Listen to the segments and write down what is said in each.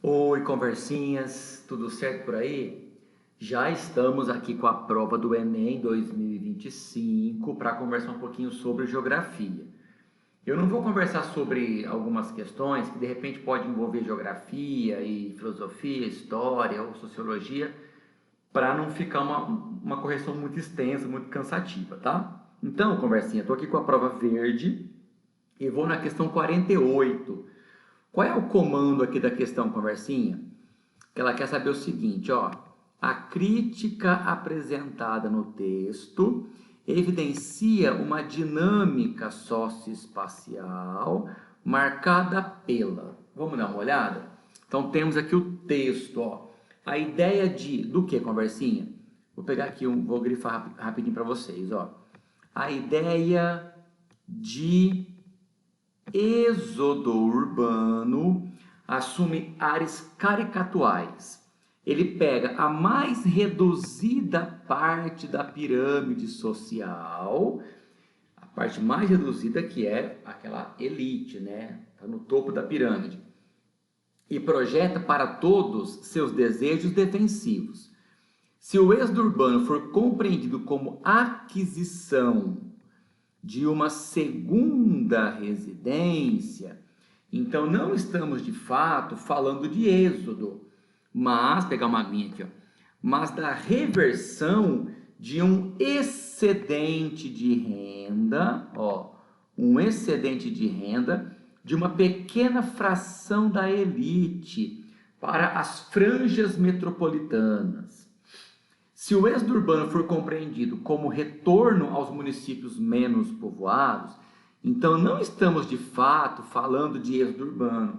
Oi, conversinhas, tudo certo por aí? Já estamos aqui com a prova do Enem 2025 para conversar um pouquinho sobre geografia. Eu não vou conversar sobre algumas questões que de repente pode envolver geografia e filosofia, história ou sociologia, para não ficar uma correção muito extensa, muito cansativa, tá? Então, conversinha, estou aqui com a prova verde e vou na questão 48. Qual é o comando aqui da questão, conversinha? Que ela quer saber o seguinte, ó, a crítica apresentada no texto evidencia uma dinâmica socioespacial marcada pela. Vamos dar uma olhada? Então temos aqui o texto, ó. A ideia do que, conversinha? Vou pegar aqui vou grifar rapidinho para vocês, ó. A ideia de êxodo urbano assume áreas caricatuais. Ele pega a mais reduzida parte da pirâmide social, a parte mais reduzida que é aquela elite, né? Está no topo da pirâmide, e projeta para todos seus desejos defensivos. Se o êxodo urbano for compreendido como aquisição de uma segunda residência, então não estamos de fato falando de êxodo, mas, pegar uma aguinha aqui, ó, mas da reversão de um excedente de renda, ó, um excedente de renda de uma pequena fração da elite para as franjas metropolitanas. Se o êxodo urbano for compreendido como retorno aos municípios menos povoados, então não estamos de fato falando de êxodo urbano,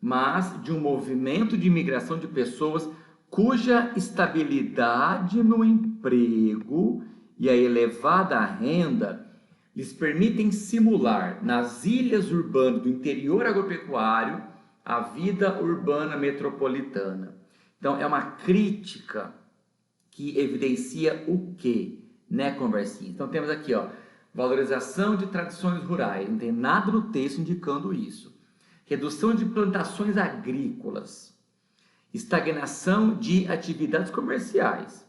mas de um movimento de imigração de pessoas cuja estabilidade no emprego e a elevada renda lhes permitem simular nas ilhas urbanas do interior agropecuário a vida urbana metropolitana. Então é uma crítica que evidencia o quê, né, conversinha? Então temos aqui, ó, valorização de tradições rurais, não tem nada no texto indicando isso. Redução de plantações agrícolas, estagnação de atividades comerciais,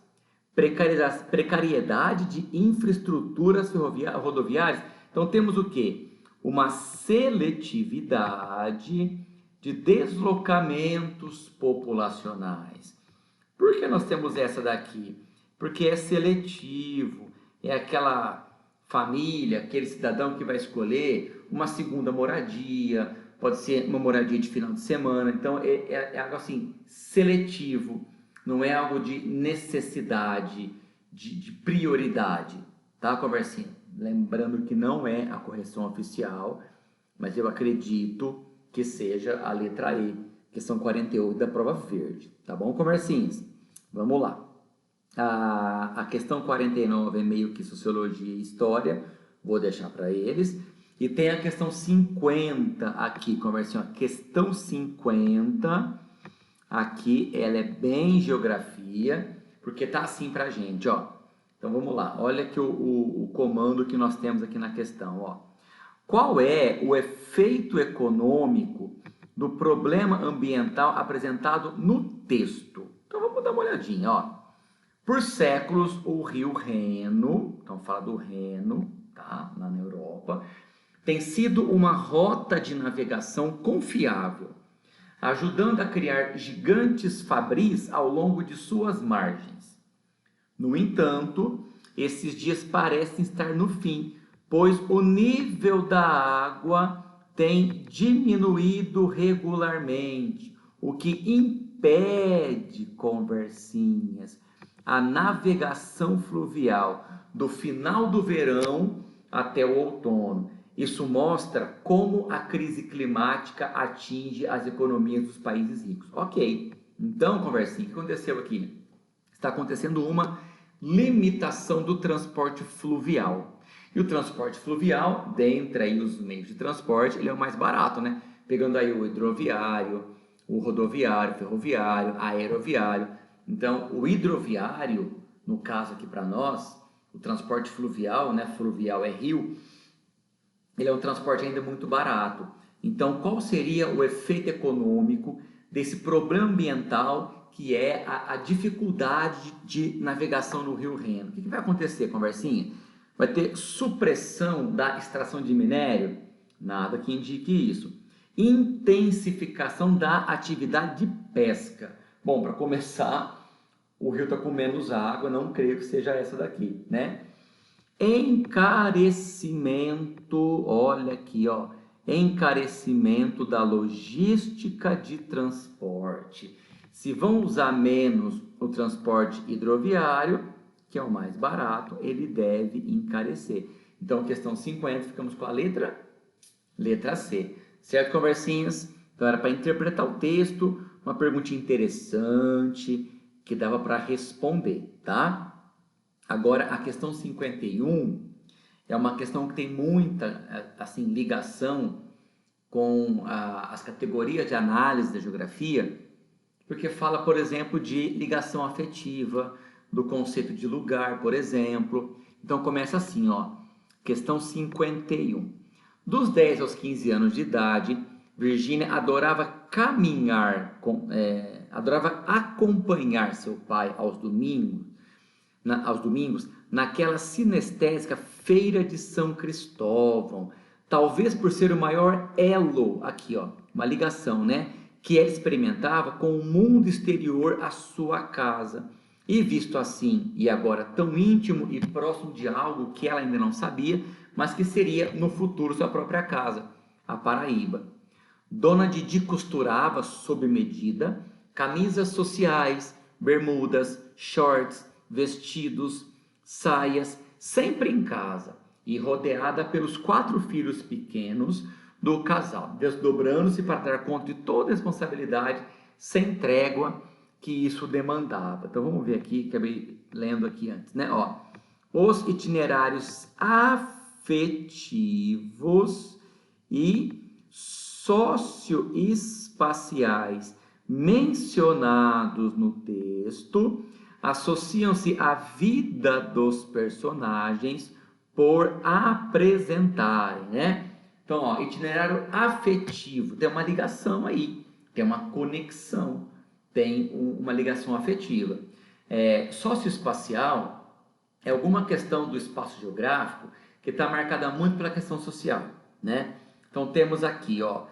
precariedade de infraestruturas rodoviárias. Então temos o quê? Uma seletividade de deslocamentos populacionais. Por que nós temos essa daqui? Porque é seletivo, é aquela família, aquele cidadão que vai escolher uma segunda moradia, pode ser uma moradia de final de semana, então é algo assim, seletivo, não é algo de necessidade, de prioridade, tá, conversinha? Lembrando que não é a correção oficial, mas eu acredito que seja a letra E, questão 48 da prova verde, tá bom, conversinhas? Vamos lá. A questão 49 é meio que sociologia e história, vou deixar para eles. E tem a questão 50 aqui, conversinha. Questão 50, aqui ela é bem geografia, porque tá assim pra gente, ó. Então vamos lá, olha aqui o comando que nós temos aqui na questão, ó. Qual é o efeito econômico do problema ambiental apresentado no texto? Então vamos dar uma olhadinha, ó. Por séculos, o rio Reno, então fala do Reno, tá, lá na Europa, tem sido uma rota de navegação confiável, ajudando a criar gigantes fabris ao longo de suas margens. No entanto, esses dias parecem estar no fim, pois o nível da água tem diminuído regularmente, o que impede, conversinhas, a navegação fluvial do final do verão até o outono. Isso mostra como a crise climática atinge as economias dos países ricos. Ok, então, conversinha, o que aconteceu aqui? Está acontecendo uma limitação do transporte fluvial. E o transporte fluvial, dentre aí os meios de transporte, ele é o mais barato, né? Pegando aí o hidroviário, o rodoviário, ferroviário, aeroviário. Então, o hidroviário, no caso aqui para nós, o transporte fluvial, né? Fluvial é rio, ele é um transporte ainda muito barato. Então, qual seria o efeito econômico desse problema ambiental que é a dificuldade de navegação no Rio Reno. O que vai acontecer, conversinha? Vai ter supressão da extração de minério? Nada que indique isso. Intensificação da atividade de pesca. Bom, para começar, o rio está com menos água, não creio que seja essa daqui, né? Encarecimento, olha aqui, ó, encarecimento da logística de transporte. Se vão usar menos o transporte hidroviário, que é o mais barato, ele deve encarecer. Então, questão 50, ficamos com a letra C. Certo, conversinhas? Então, era para interpretar o texto, uma pergunta interessante, que dava para responder, tá? Agora, a questão 51 é uma questão que tem muita assim, ligação com as categorias de análise da geografia, porque fala, por exemplo, de ligação afetiva, do conceito de lugar, por exemplo. Então, começa assim, ó, questão 51. Dos 10 aos 15 anos de idade, Virgínia adorava adorava acompanhar seu pai aos domingos, naquela sinestésica feira de São Cristóvão, talvez por ser o maior elo, aqui ó, uma ligação, né, que ela experimentava com o mundo exterior à sua casa. E visto assim, e agora tão íntimo e próximo de algo que ela ainda não sabia, mas que seria no futuro sua própria casa, a Paraíba. Dona Didi costurava sob medida camisas sociais, bermudas, shorts, vestidos, saias, sempre em casa e rodeada pelos 4 filhos pequenos do casal, desdobrando-se para dar conta de toda a responsabilidade sem trégua que isso demandava. Então vamos ver aqui, acabei lendo aqui antes, né? Ó, os itinerários afetivos e socioespaciais mencionados no texto associam-se à vida dos personagens por apresentarem, né? Então, ó, itinerário afetivo, tem uma ligação aí, tem uma conexão, tem uma ligação afetiva. Socioespacial é alguma questão do espaço geográfico que está marcada muito pela questão social, né? Então, temos aqui, ó,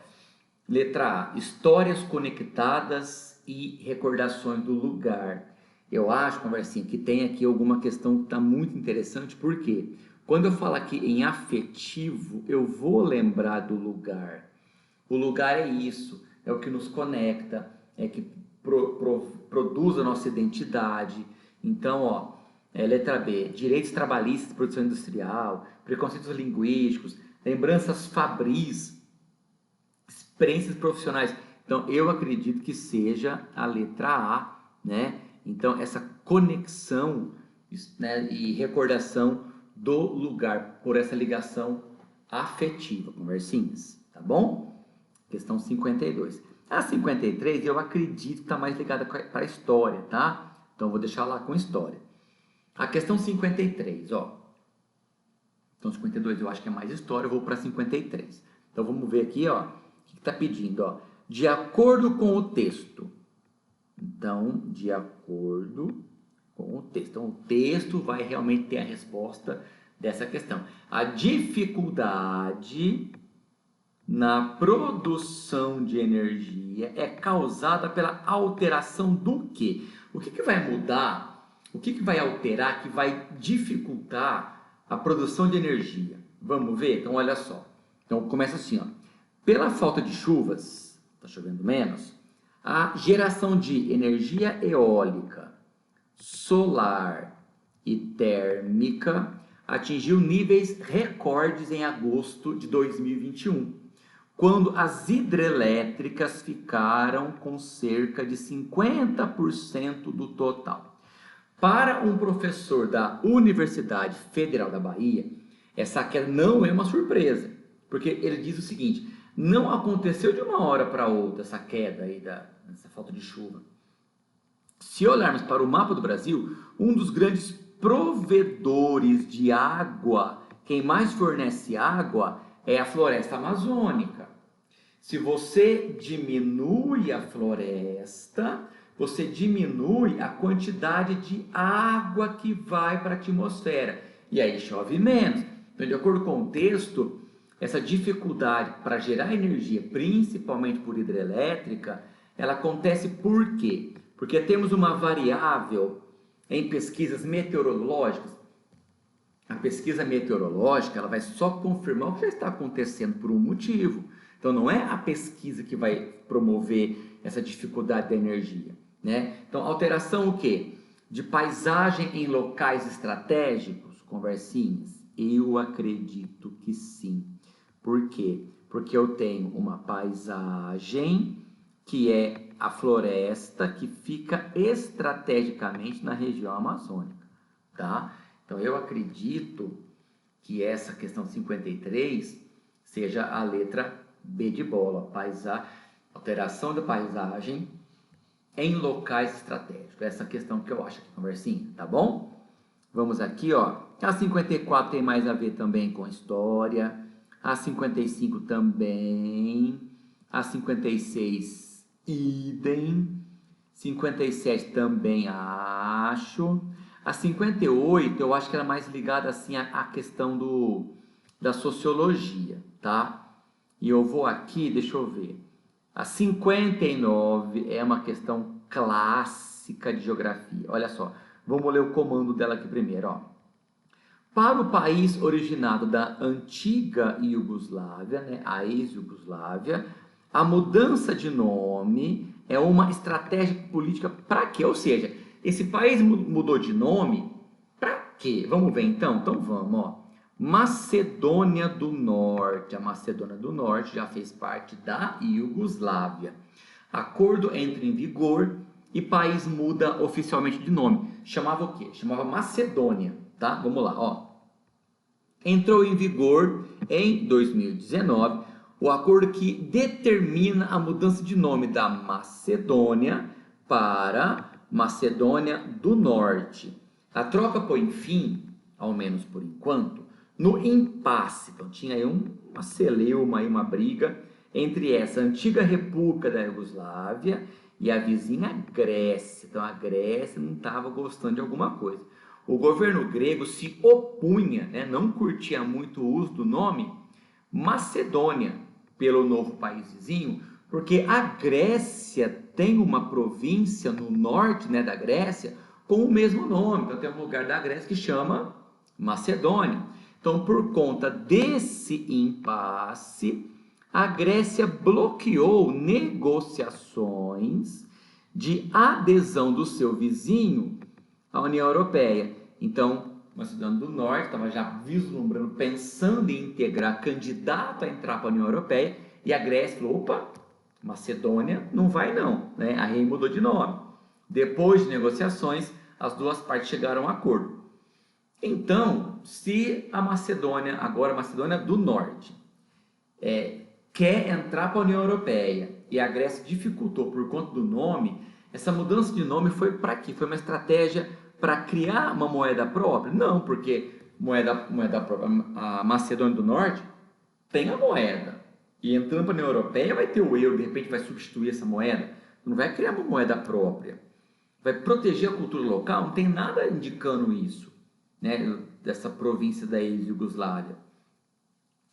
letra A, histórias conectadas e recordações do lugar. Eu acho, conversinha, que tem aqui alguma questão que está muito interessante, porque quando eu falo aqui em afetivo, eu vou lembrar do lugar. O lugar é isso, é o que nos conecta, é que produz a nossa identidade. Então, ó, letra B, direitos trabalhistas, produção industrial, preconceitos linguísticos, lembranças fabris, experiências profissionais. Então, eu acredito que seja a letra A, né? Então, essa conexão, né, e recordação do lugar, por essa ligação afetiva, conversinhas, tá bom? Questão 52. A 53, eu acredito que está mais ligada para a história, tá? Então, vou deixar lá com história. A questão 53, ó. Então, 52 eu acho que é mais história, eu vou para 53. Então, vamos ver aqui, ó, o que está pedindo, ó. De acordo com o texto. Então, de acordo com o texto. Então, o texto vai realmente ter a resposta dessa questão. A dificuldade na produção de energia é causada pela alteração do quê? O que vai mudar? O que vai alterar, que vai dificultar a produção de energia? Vamos ver? Então, olha só. Então, começa assim, ó. Pela falta de chuvas, está chovendo menos, a geração de energia eólica, solar e térmica atingiu níveis recordes em agosto de 2021, quando as hidrelétricas ficaram com cerca de 50% do total. Para um professor da Universidade Federal da Bahia, essa queda não é uma surpresa, porque ele diz o seguinte: não aconteceu de uma hora para outra essa queda aí dessa falta de chuva. Se olharmos para o mapa do Brasil, um dos grandes provedores de água, quem mais fornece água, é a floresta amazônica. Se você diminui a floresta, você diminui a quantidade de água que vai para a atmosfera. E aí chove menos. Então, de acordo com o texto, essa dificuldade para gerar energia, principalmente por hidrelétrica, ela acontece por quê? Porque temos uma variável em pesquisas meteorológicas. A pesquisa meteorológica ela vai só confirmar o que já está acontecendo por um motivo. Então não é a pesquisa que vai promover essa dificuldade da energia, né? Então alteração o quê? De paisagem em locais estratégicos, conversinhas? Eu acredito que sim. Por quê? Porque eu tenho uma paisagem que é a floresta que fica estrategicamente na região amazônica, tá? Então eu acredito que essa questão 53 seja a letra B de bola, alteração da paisagem em locais estratégicos. Essa questão que eu acho aqui, conversinha, tá bom? Vamos aqui, ó. A 54 tem mais a ver também com história. A 55 também. A 56, idem. 57 também acho. A 58 eu acho que era mais ligada assim à questão da sociologia, tá? E eu vou aqui, deixa eu ver. A 59 é uma questão clássica de geografia. Olha só, vamos ler o comando dela aqui primeiro, ó. Para o país originado da antiga Iugoslávia, né, a ex-Iugoslávia, a mudança de nome é uma estratégia política para quê? Ou seja, esse país mudou de nome para quê? Vamos ver então? Então vamos, ó. Macedônia do Norte. A Macedônia do Norte já fez parte da Iugoslávia. Acordo entra em vigor e país muda oficialmente de nome. Chamava o quê? Chamava Macedônia, tá? Vamos lá, ó. Entrou em vigor em 2019 o acordo que determina a mudança de nome da Macedônia para Macedônia do Norte. A troca põe fim, ao menos por enquanto, no impasse. Então tinha aí uma celeuma, uma briga entre essa antiga república da Iugoslávia e a vizinha Grécia. Então a Grécia não estava gostando de alguma coisa. O governo grego se opunha, né, não curtia muito o uso do nome Macedônia pelo novo país vizinho, porque a Grécia tem uma província no norte, né, da Grécia com o mesmo nome. Então tem um lugar da Grécia que chama Macedônia. Então, por conta desse impasse, a Grécia bloqueou negociações de adesão do seu vizinho à União Europeia. Então, Macedônia do Norte estava já vislumbrando, pensando em integrar, candidato a entrar para a União Europeia, e a Grécia falou, opa, Macedônia não vai não, né? Aí mudou de nome. Depois de negociações, as duas partes chegaram a um acordo. Então, se a Macedônia, agora a Macedônia do Norte, quer entrar para a União Europeia e a Grécia dificultou por conta do nome, essa mudança de nome foi para quê? Foi uma estratégia para criar uma moeda própria? Não, porque moeda própria, a Macedônia do Norte tem a moeda. E entrando para a União Europeia vai ter o euro, de repente vai substituir essa moeda. Não vai criar uma moeda própria. Vai proteger a cultura local? Não tem nada indicando isso, né, dessa província da ex-Iugoslávia.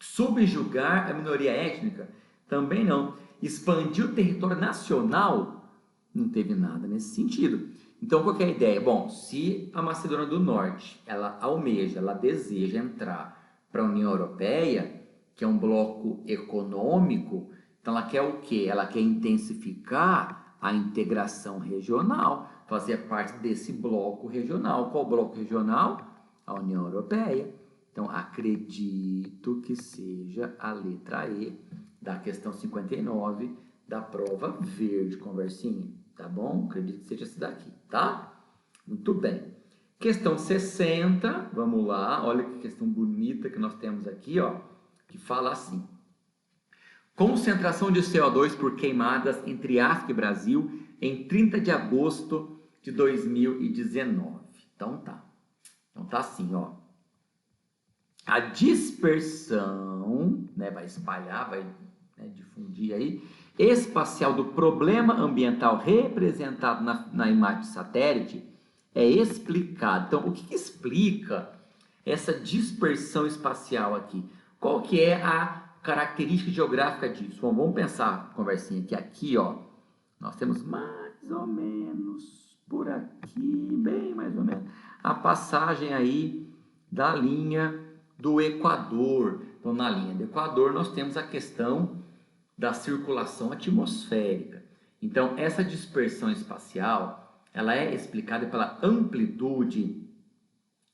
Subjugar a minoria étnica? Também não. Expandir o território nacional? Não teve nada nesse sentido. Então, qual que é a ideia? Bom, se a Macedônia do Norte, ela almeja, ela deseja entrar para a União Europeia, que é um bloco econômico, então ela quer o quê? Ela quer intensificar a integração regional, fazer parte desse bloco regional. Qual bloco regional? A União Europeia. Então, acredito que seja a letra E da questão 59 da prova verde, conversinha, tá bom? Acredito que seja essa daqui, tá? Muito bem. Questão 60, vamos lá, olha que questão bonita que nós temos aqui, ó, que fala assim: concentração de CO2 por queimadas entre África e Brasil em 30 de agosto de 2019. Então tá assim, ó. A dispersão, né, vai espalhar, vai né, difundir aí, espacial do problema ambiental representado na imagem de satélite é explicado. Então, o que explica essa dispersão espacial aqui? Qual que é a característica geográfica disso? Bom, vamos pensar, conversinha, que aqui, ó, nós temos mais ou menos por aqui, bem mais ou menos, a passagem aí da linha do Equador. Então, na linha do Equador, nós temos a questão da circulação atmosférica. Então, essa dispersão espacial, ela é explicada pela amplitude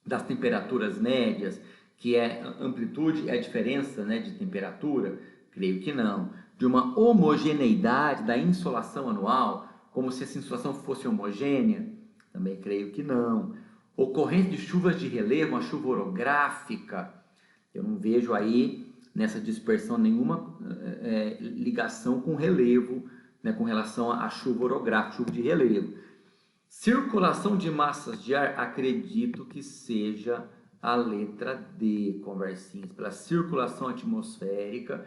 das temperaturas médias, que é amplitude é a diferença, né, de temperatura? Creio que não. De uma homogeneidade da insolação anual, como se essa insolação fosse homogênea? Também creio que não. Ocorrência de chuvas de relevo, uma chuva orográfica, eu não vejo aí nessa dispersão nenhuma ligação com relevo, né, com relação à chuva orográfica, chuva de relevo. Circulação de massas de ar, acredito que seja a letra D, conversinhas, pela circulação atmosférica,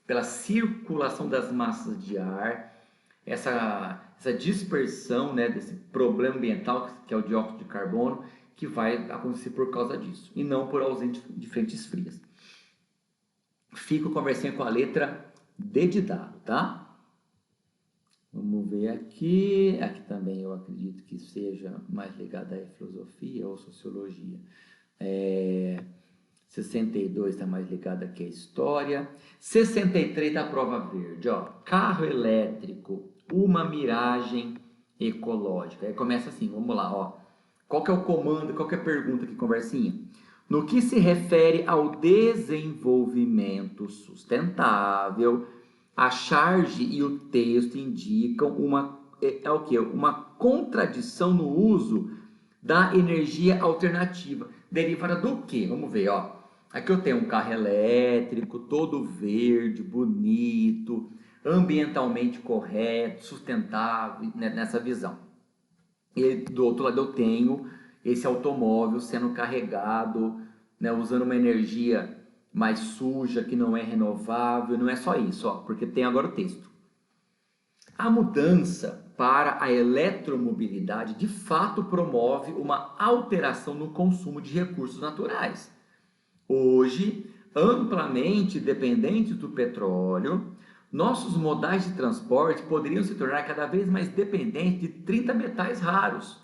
pela circulação das massas de ar, essa dispersão, né, desse problema ambiental, que é o dióxido de carbono, que vai acontecer por causa disso, e não por ausência de frentes frias. Fico conversando com a letra D de dado, tá? Vamos ver aqui. Aqui também eu acredito que seja mais ligado à filosofia ou sociologia. 62 está mais ligado aqui à história. 63 da prova verde, ó. Carro elétrico, uma miragem ecológica. Aí começa assim, vamos lá, ó. Qual que é o comando, qual que é a pergunta aqui, conversinha? No que se refere ao desenvolvimento sustentável, a charge e o texto indicam uma contradição no uso da energia alternativa. Derivada do quê? Vamos ver, ó. Aqui eu tenho um carro elétrico, todo verde, bonito, ambientalmente correto, sustentável, né, nessa visão. E do outro lado eu tenho esse automóvel sendo carregado, né, usando uma energia mais suja, que não é renovável. Não é só isso, ó, porque tem agora o texto. A mudança para a eletromobilidade de fato promove uma alteração no consumo de recursos naturais. Hoje, amplamente dependentes do petróleo, nossos modais de transporte poderiam se tornar cada vez mais dependentes de 30 metais raros: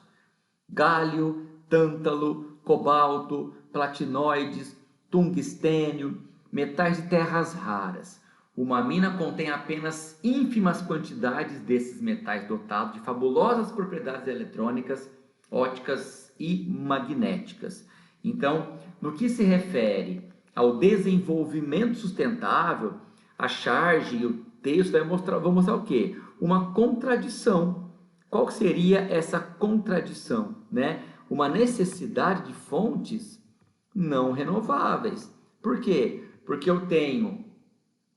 galho, tântalo, cobalto, platinoides, tungstênio, metais de terras raras. Uma mina contém apenas ínfimas quantidades desses metais dotados de fabulosas propriedades eletrônicas, ópticas e magnéticas. Então, no que se refere ao desenvolvimento sustentável, a charge e o texto vão mostrar o quê? Uma contradição. Qual seria essa contradição, né? Uma necessidade de fontes não renováveis. Por quê? Porque eu tenho,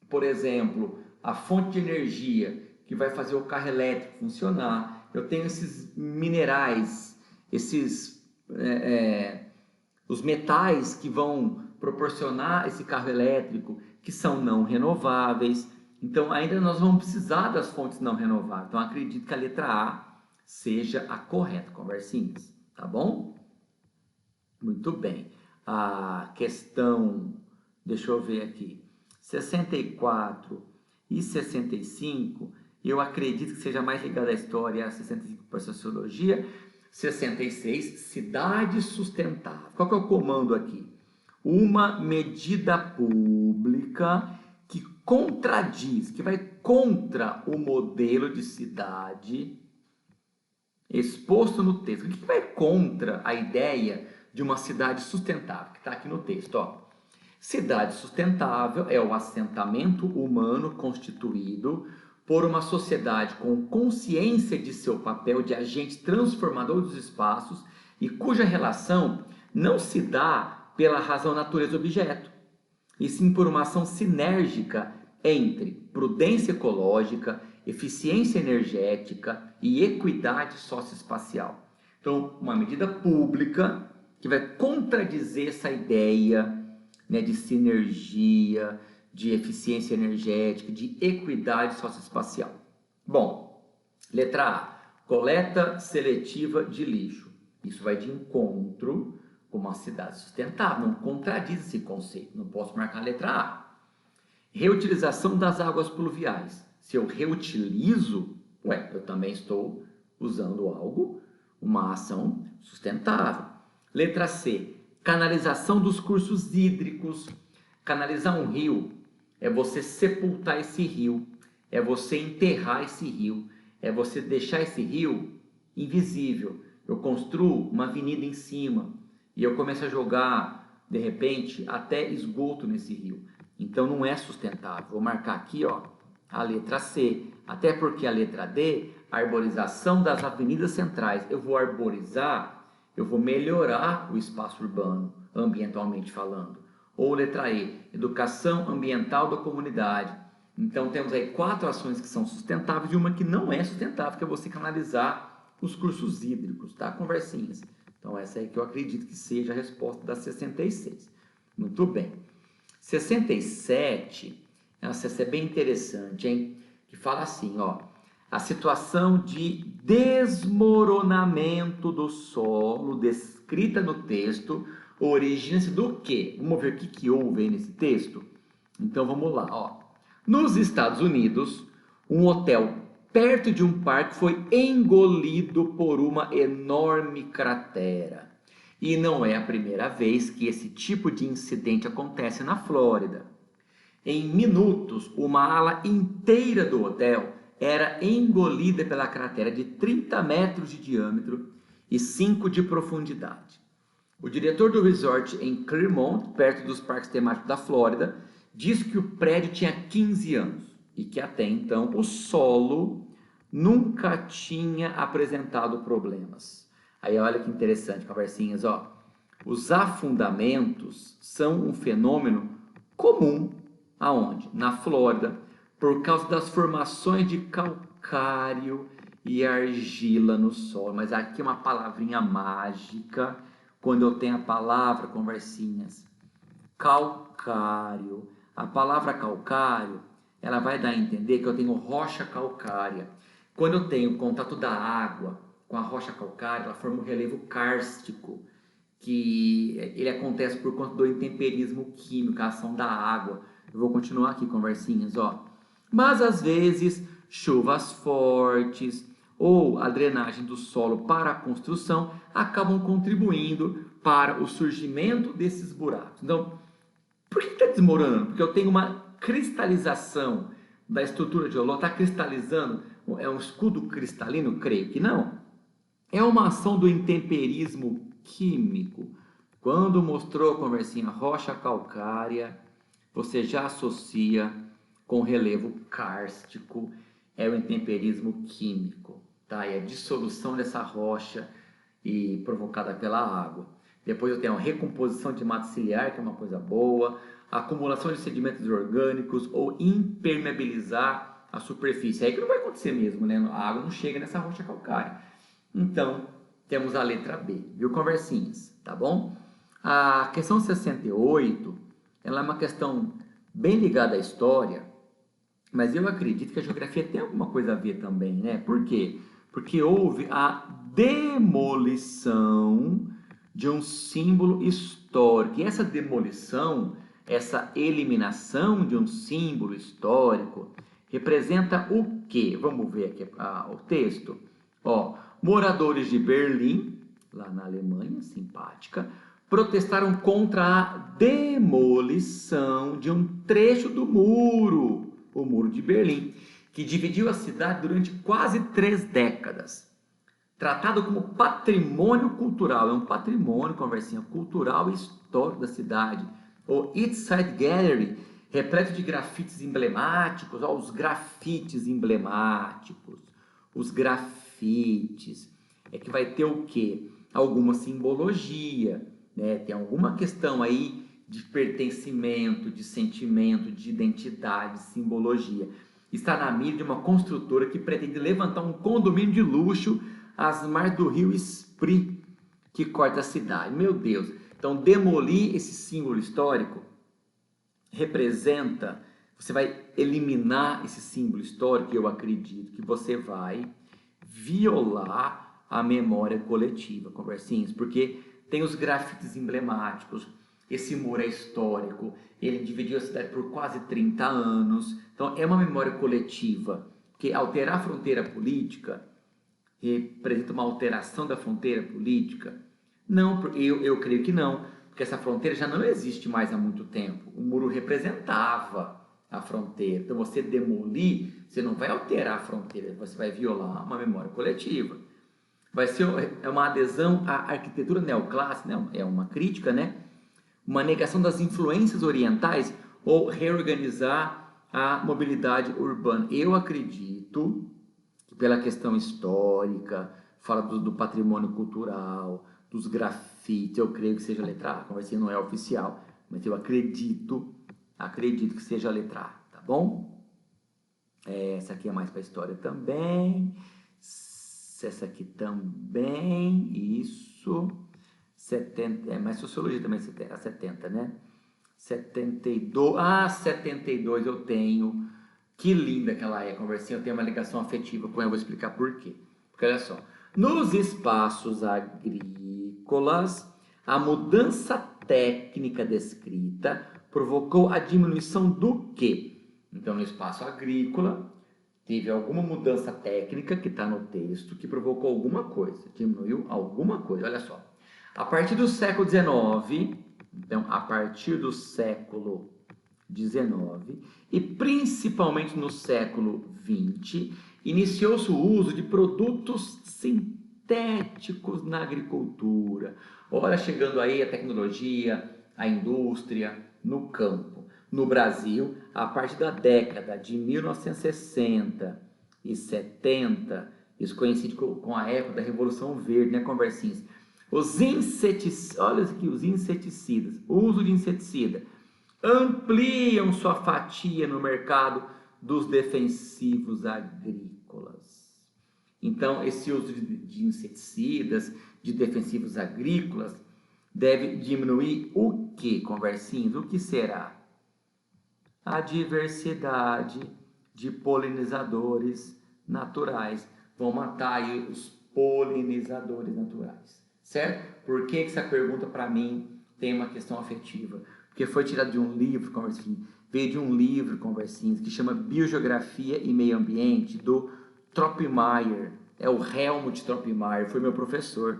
por exemplo, a fonte de energia que vai fazer o carro elétrico funcionar. Eu tenho esses minerais, os metais que vão proporcionar esse carro elétrico, que são não renováveis. Então, ainda nós vamos precisar das fontes não renováveis. Então, acredito que a letra A seja a correta, conversinhas, tá bom? Muito bem. A questão, deixa eu ver aqui, 64 e 65, eu acredito que seja mais ligada à história, a 65 para a sociologia. 66, cidade sustentável. Qual que é o comando aqui? Uma medida pública que contradiz, que vai contra o modelo de cidade exposto no texto. O que vai contra a ideia de uma cidade sustentável, que está aqui no texto, ó. Cidade sustentável é o assentamento humano constituído por uma sociedade com consciência de seu papel de agente transformador dos espaços e cuja relação não se dá pela razão natureza do objeto, e sim por uma ação sinérgica entre prudência ecológica, eficiência energética e equidade socioespacial. Então, uma medida pública que vai contradizer essa ideia, né, de sinergia, de eficiência energética, de equidade socioespacial. Bom, letra A, coleta seletiva de lixo. Isso vai de encontro com uma cidade sustentável, não contradiz esse conceito, não posso marcar a letra A. Reutilização das águas pluviais. Se eu reutilizo, eu também estou usando algo, uma ação sustentável. Letra C, canalização dos cursos hídricos. Canalizar um rio é você sepultar esse rio, é você enterrar esse rio, é você deixar esse rio invisível. Eu construo uma avenida em cima e eu começo a jogar, de repente, até esgoto nesse rio. Então não é sustentável. Vou marcar aqui, a letra C. Até porque a letra D, arborização das avenidas centrais. Eu vou arborizar, eu vou melhorar o espaço urbano, ambientalmente falando. Ou letra E, educação ambiental da comunidade. Então temos aí 4 ações que são sustentáveis e uma que não é sustentável, que é você canalizar os cursos hídricos, tá? Conversinhas. Então essa aí que eu acredito que seja a resposta da 66. Muito bem. 67, essa é bem interessante, hein? Que fala assim, a situação de desmoronamento do solo descrita no texto origina-se do quê? Vamos ver o que houve aí nesse texto? Então vamos lá, Nos Estados Unidos, um hotel perto de um parque foi engolido por uma enorme cratera. E não é a primeira vez que esse tipo de incidente acontece na Flórida. Em minutos, uma ala inteira do hotel era engolida pela cratera de 30 metros de diâmetro e 5 de profundidade. O diretor do resort em Clermont, perto dos parques temáticos da Flórida, diz que o prédio tinha 15 anos e que até então o solo nunca tinha apresentado problemas. Aí olha que interessante, conversinhas, Os afundamentos são um fenômeno comum, aonde? Na Flórida, por causa das formações de calcário e argila no solo. Mas aqui é uma palavrinha mágica, quando eu tenho a palavra, conversinhas, calcário. A palavra calcário, ela vai dar a entender que eu tenho rocha calcária. Quando eu tenho contato da água com a rocha calcária, ela forma um relevo kárstico, que ele acontece por conta do intemperismo químico, a ação da água. Eu vou continuar aqui, conversinhas, Mas às vezes, chuvas fortes ou a drenagem do solo para a construção acabam contribuindo para o surgimento desses buracos. Então, por que está desmoronando? Porque eu tenho uma cristalização da estrutura geológica, está cristalizando, é um escudo cristalino? Creio que não. É uma ação do intemperismo químico. Quando mostrou a conversinha rocha calcária, você já associa com relevo kárstico, é o intemperismo químico, tá? É a dissolução dessa rocha e provocada pela água. Depois eu tenho a recomposição de massa ciliar, que é uma coisa boa, a acumulação de sedimentos orgânicos ou impermeabilizar a superfície. É aí que não vai acontecer mesmo, né? A água não chega nessa rocha calcária. Então, temos a letra B, viu, conversinhas, tá bom? A questão 68, ela é uma questão bem ligada à história, mas eu acredito que a geografia tem alguma coisa a ver também, né? Por quê? Porque houve a demolição de um símbolo histórico. E essa demolição, essa eliminação de um símbolo histórico, representa o quê? Vamos ver aqui o texto. Moradores de Berlim, lá na Alemanha, simpática, protestaram contra a demolição de um trecho do muro, o Muro de Berlim, que dividiu a cidade durante quase 3 décadas. Tratado como patrimônio cultural, é um patrimônio, conversinha, cultural e histórico da cidade. O East Side Gallery, repleto de grafites emblemáticos, os grafites emblemáticos, os grafites, é que vai ter o quê? Alguma simbologia, né? Tem alguma questão aí de pertencimento, de sentimento, de identidade, simbologia. Está na mira de uma construtora que pretende levantar um condomínio de luxo às margens do rio Spree, que corta a cidade. Meu Deus! Então, demolir esse símbolo histórico representa você vai eliminar esse símbolo histórico, eu acredito que você vai violar a memória coletiva, conversinhas, porque tem os grafites emblemáticos, esse muro é histórico, ele dividiu a cidade por quase 30 anos, então é uma memória coletiva, porque alterar a fronteira política representa uma alteração da fronteira política? Não, eu creio que não, porque essa fronteira já não existe mais há muito tempo. O muro representava a fronteira. Então, você demolir, você não vai alterar a fronteira, você vai violar uma memória coletiva. Vai ser uma adesão à arquitetura neoclássica, não, é uma crítica, né? Uma negação das influências orientais ou reorganizar a mobilidade urbana. Eu acredito que pela questão histórica, fala do patrimônio cultural, dos grafites, eu creio que seja a letra A, a conversinha não é oficial, mas eu acredito que seja a letra A, tá bom? Essa aqui é mais para história também, essa aqui também, isso, 70, é mais sociologia também, a 70, né? 72, 72 eu tenho, que linda que ela é, a conversinha, eu tenho uma ligação afetiva com ela, eu vou explicar por quê. Porque olha só, nos espaços agrícolas, a mudança técnica descrita provocou a diminuição do quê? Então, no espaço agrícola, teve alguma mudança técnica que está no texto que provocou alguma coisa, diminuiu alguma coisa, olha só. A partir do século XIX, então, a partir do século XIX e principalmente no século XX, iniciou-se o uso de produtos sintéticos na agricultura. Olha, chegando aí a tecnologia, a indústria no campo. No Brasil, a partir da década de 1960 e 70, isso coincide com a época da Revolução Verde, né, conversinhas? Os inseticidas, olha aqui, os inseticidas, o uso de inseticida, ampliam sua fatia no mercado dos defensivos agrícolas. Então, esse uso de inseticidas, de defensivos agrícolas, deve diminuir o que, conversinhos? O que será? A diversidade de polinizadores naturais. Vão matar aí os polinizadores naturais, certo? Por que essa pergunta para mim tem uma questão afetiva? Porque foi tirado de um livro, conversinha, veio de um livro, conversinhas, que chama Biogeografia e Meio Ambiente, do Tropmeyer. É o Helmut Tropmeyer, foi meu professor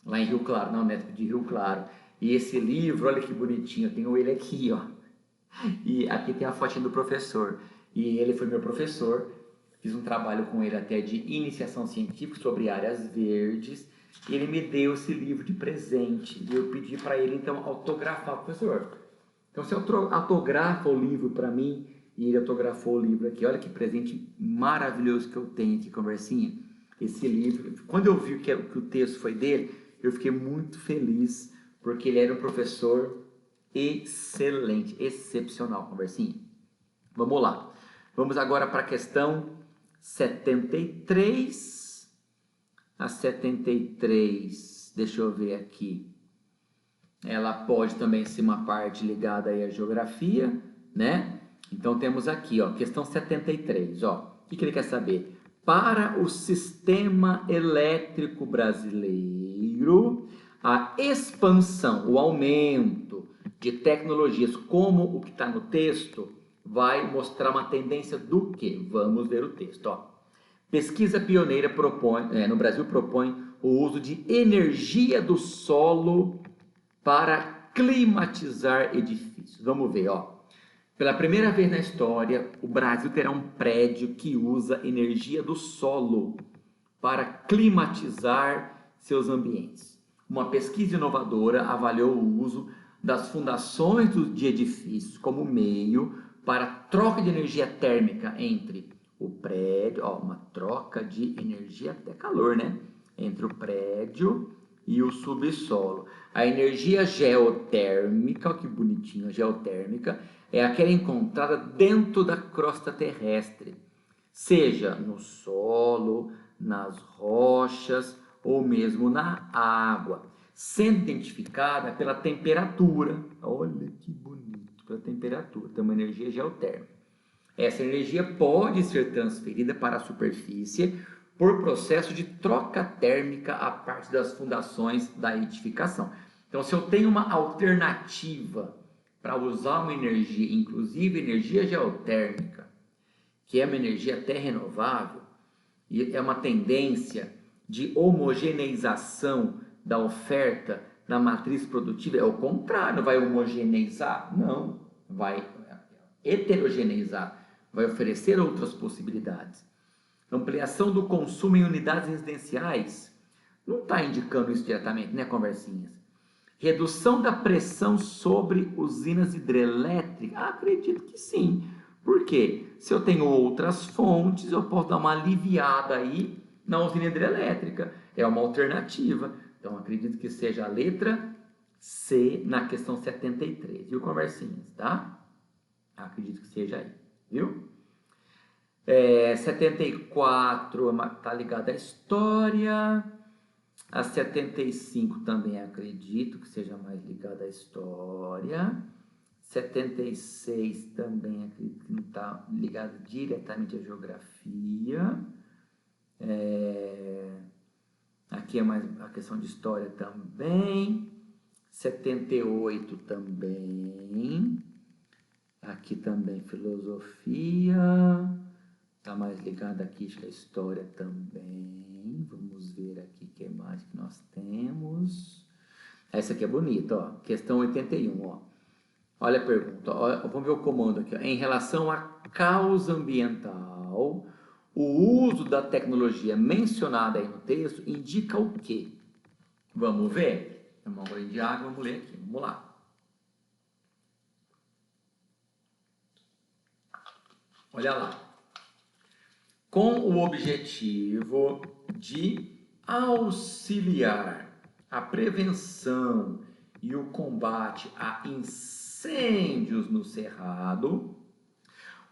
lá em Rio Claro, na Unesp de Rio Claro. E esse livro, olha que bonitinho, eu tenho ele aqui, ó. E aqui tem a fotinha do professor. E ele foi meu professor, fiz um trabalho com ele até de iniciação científica sobre áreas verdes. E ele me deu esse livro de presente. E eu pedi para ele, então, autografar. Professor, então você autografa o livro para mim? E ele autografou o livro aqui. Olha que presente maravilhoso que eu tenho aqui, conversinha. Esse livro, quando eu vi que o texto foi dele, eu fiquei muito feliz, porque ele era um professor excelente, excepcional, conversinha. Vamos lá. Vamos agora para a questão 73. A 73, deixa eu ver aqui. Ela pode também ser uma parte ligada aí à geografia, né? Então temos aqui, ó, questão 73, ó. O que ele quer saber? Para o sistema elétrico brasileiro, a expansão, o aumento de tecnologias como o que está no texto vai mostrar uma tendência do quê? Vamos ver o texto, ó. Pesquisa pioneira no Brasil propõe o uso de energia do solo para climatizar edifícios. Vamos ver, ó. Pela primeira vez na história, o Brasil terá um prédio que usa energia do solo para climatizar seus ambientes. Uma pesquisa inovadora avaliou o uso das fundações de edifícios como meio para troca de energia térmica entre o prédio, ó, uma troca de energia, até calor, né? Entre o prédio e o subsolo. A energia geotérmica, olha que bonitinho, a geotérmica, é aquela encontrada dentro da crosta terrestre, seja no solo, nas rochas ou mesmo na água, sendo identificada pela temperatura. Olha que bonito, pela temperatura, tem uma energia geotérmica. Essa energia pode ser transferida para a superfície por processo de troca térmica a partir das fundações da edificação. Então, se eu tenho uma alternativa para usar uma energia, inclusive energia geotérmica, que é uma energia até renovável, e é uma tendência de homogeneização da oferta na matriz produtiva, é o contrário, vai homogeneizar? Não, vai heterogeneizar, vai oferecer outras possibilidades. Ampliação do consumo em unidades residenciais, não está indicando isso diretamente, né, conversinhas? Redução da pressão sobre usinas hidrelétricas, acredito que sim. Por quê? Se eu tenho outras fontes, eu posso dar uma aliviada aí na usina hidrelétrica. É uma alternativa. Então, acredito que seja a letra C na questão 73. Viu, conversinhas, tá? Acredito que seja aí, viu? 74 está ligado à história. A 75 também acredito que seja mais ligada à história. 76 também acredito que não está ligado diretamente à geografia. Aqui é mais a questão de história também. 78 também. Aqui também filosofia. Está mais ligado aqui, acho que a história também. Vamos ver aqui o que mais que nós temos. Essa aqui é bonita, ó. Questão 81, ó. Olha a pergunta, ó. Vamos ver o comando aqui, ó. Em relação à causa ambiental, o uso da tecnologia mencionada aí no texto indica o quê? Vamos ver? Tem uma bolinha de água, vamos ler aqui, vamos lá. Olha lá. Com o objetivo de auxiliar a prevenção e o combate a incêndios no Cerrado,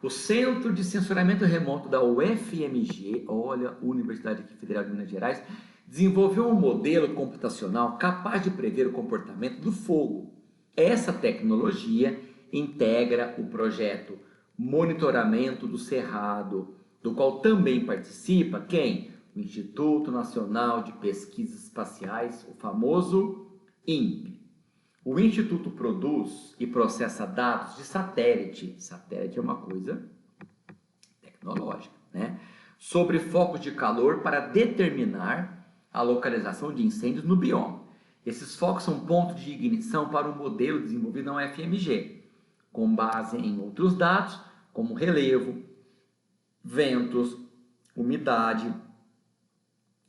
o Centro de Sensoramento Remoto da UFMG, olha, Universidade Federal de Minas Gerais, desenvolveu um modelo computacional capaz de prever o comportamento do fogo. Essa tecnologia integra o projeto Monitoramento do Cerrado, do qual também participa quem? O Instituto Nacional de Pesquisas Espaciais, o famoso INPE. O Instituto produz e processa dados de satélite, satélite é uma coisa tecnológica, né? Sobre focos de calor para determinar a localização de incêndios no bioma. Esses focos são pontos de ignição para um modelo desenvolvido na UFMG, com base em outros dados, como relevo, ventos, umidade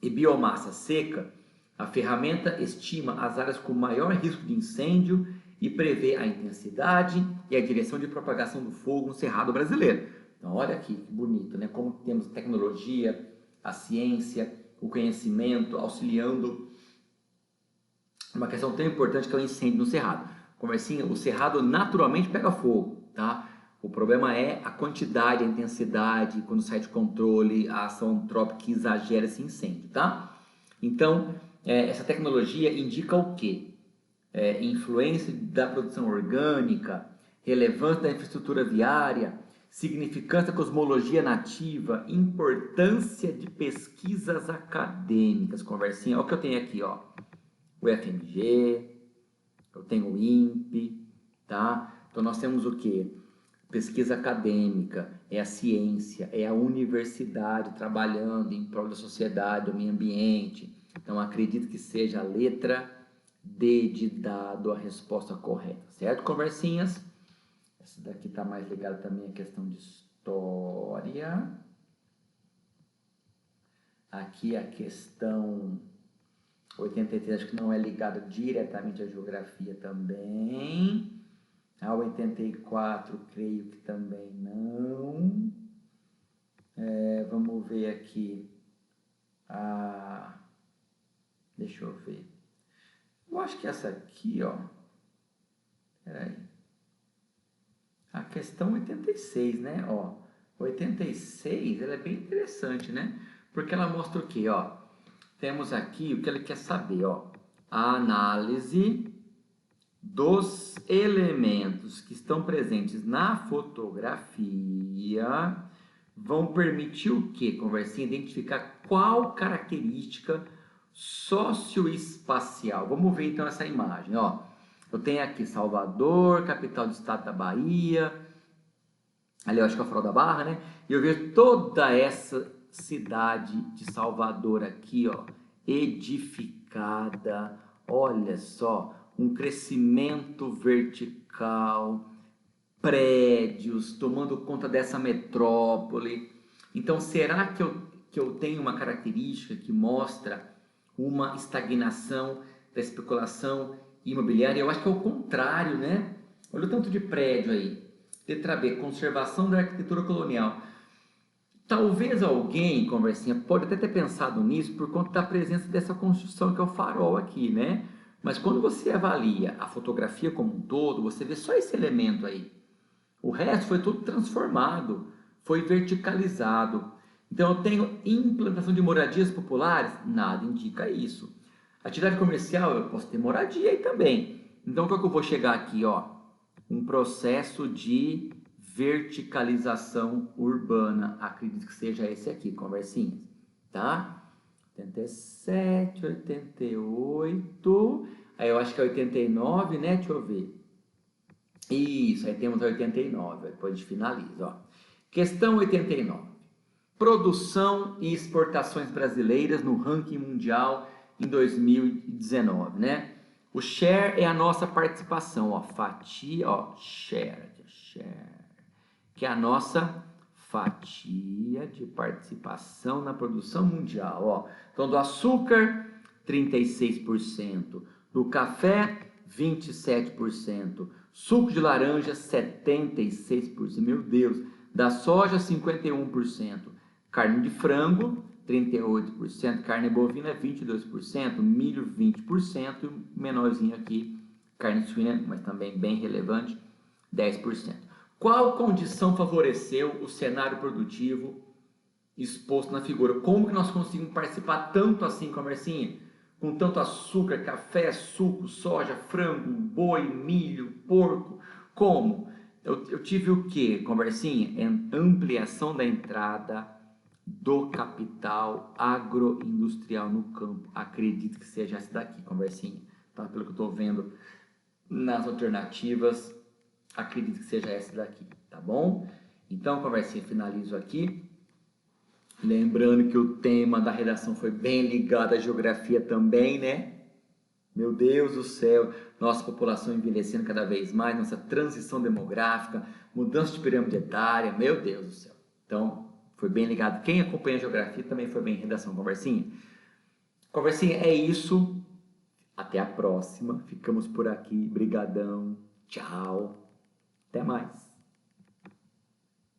e biomassa seca. A ferramenta estima as áreas com maior risco de incêndio e prevê a intensidade e a direção de propagação do fogo no Cerrado brasileiro. Então, olha aqui que bonito, né? Como temos tecnologia, a ciência, o conhecimento auxiliando uma questão tão importante que é o incêndio no Cerrado. Conversinha, o Cerrado naturalmente pega fogo, tá? O problema é a quantidade, a intensidade, quando sai de controle, a ação antrópica que exagera esse incêndio, tá? Então, essa tecnologia indica o quê? Influência da produção orgânica, relevância da infraestrutura viária, significância da cosmologia nativa, importância de pesquisas acadêmicas. Conversinha, olha o que eu tenho aqui, ó. O FMG, eu tenho o INPE, tá? Então, nós temos o quê? Pesquisa acadêmica, é a ciência, é a universidade trabalhando em prol da sociedade, do meio ambiente. Então, acredito que seja a letra D de dado a resposta correta, certo, conversinhas? Essa daqui está mais ligada também à questão de história. Aqui a questão 83, acho que não é ligada diretamente à geografia também. A 84, creio que também não. Vamos ver aqui. Deixa eu ver. Eu acho que essa aqui, ó. Peraí. A questão 86, né? Ó, 86, ela é bem interessante, né? Porque ela mostra o quê, ó? Temos aqui o que ele quer saber, ó. A análise dos elementos que estão presentes na fotografia vão permitir o quê? Conversinha, identificar qual característica socioespacial. Vamos ver então essa imagem, ó. Eu tenho aqui Salvador, capital do estado da Bahia. Ali eu acho que é o Farol da Barra, né? E eu vejo toda essa cidade de Salvador aqui, ó, edificada. Olha só, um crescimento vertical, prédios, tomando conta dessa metrópole. Então, será que eu tenho uma característica que mostra uma estagnação da especulação imobiliária? Eu acho que é o contrário, né? Olha o tanto de prédio aí. Letra B, conservação da arquitetura colonial. Talvez alguém, conversinha, pode até ter pensado nisso por conta da presença dessa construção que é o farol aqui, né? Mas quando você avalia a fotografia como um todo, você vê só esse elemento aí. O resto foi tudo transformado, foi verticalizado. Então eu tenho implantação de moradias populares? Nada indica isso. Atividade comercial, eu posso ter moradia aí também. Então qual que eu vou chegar aqui, ó? Um processo de verticalização urbana. Acredito que seja esse aqui, conversinhas, tá? 87, 88, aí eu acho que é 89, né? Deixa eu ver. Isso, aí temos a 89, depois a gente finaliza, ó. Questão 89. Produção e exportações brasileiras no ranking mundial em 2019, né? O share é a nossa participação, ó, fatia, ó, share, que é a nossa fatia de participação na produção mundial, ó. Então, do açúcar, 36%, do café, 27%, suco de laranja, 76%, meu Deus, da soja, 51%, carne de frango, 38%, carne bovina, 22%, milho, 20%, e o menorzinho aqui, carne suína, mas também bem relevante, 10%. Qual condição favoreceu o cenário produtivo exposto na figura? Como que nós conseguimos participar tanto assim, conversinha? Com tanto açúcar, café, suco, soja, frango, boi, milho, porco. Como? Eu tive o que, conversinha? Ampliação da entrada do capital agroindustrial no campo. Acredito que seja essa daqui, conversinha. Tá? Pelo que eu estou vendo nas alternativas, acredito que seja essa daqui, tá bom? Então, conversinha, finalizo aqui. Lembrando que o tema da redação foi bem ligado à geografia também, né? Meu Deus do céu, nossa população envelhecendo cada vez mais, nossa transição demográfica, mudança de pirâmide etária, meu Deus do céu. Então, foi bem ligado. Quem acompanha a geografia também foi bem em redação, conversinha. Conversinha, é isso. Até a próxima. Ficamos por aqui. Brigadão. Tchau. Até mais.